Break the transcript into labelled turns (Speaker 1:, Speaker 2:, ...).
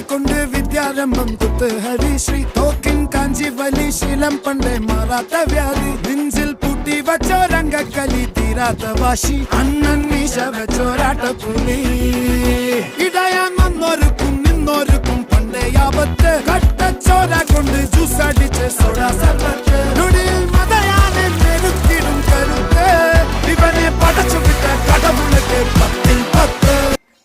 Speaker 1: കൊണ്ട് വിദ്യാരംഭം കുത്ത് ഹരിശ്രീ തോക്കിൻ കാഞ്ചി വലി ശീലം പണ്ടേ മാറാത്ത വ്യാധി നെഞ്ചിൽ പൂട്ടി വച്ചോരംഗക്കലി തീരാത്ത വാശി അണ്ണൻ മീശ വെച്ചോരാട്ട പുലി ഇടയാൻ വന്നോർക്കും നിന്നോർക്കും പണ്ടേ ആപത്ത് കട്ടച്ചോര കൊണ്ട് ജ്യൂസ് അടിച്ച് സോഡ സർവ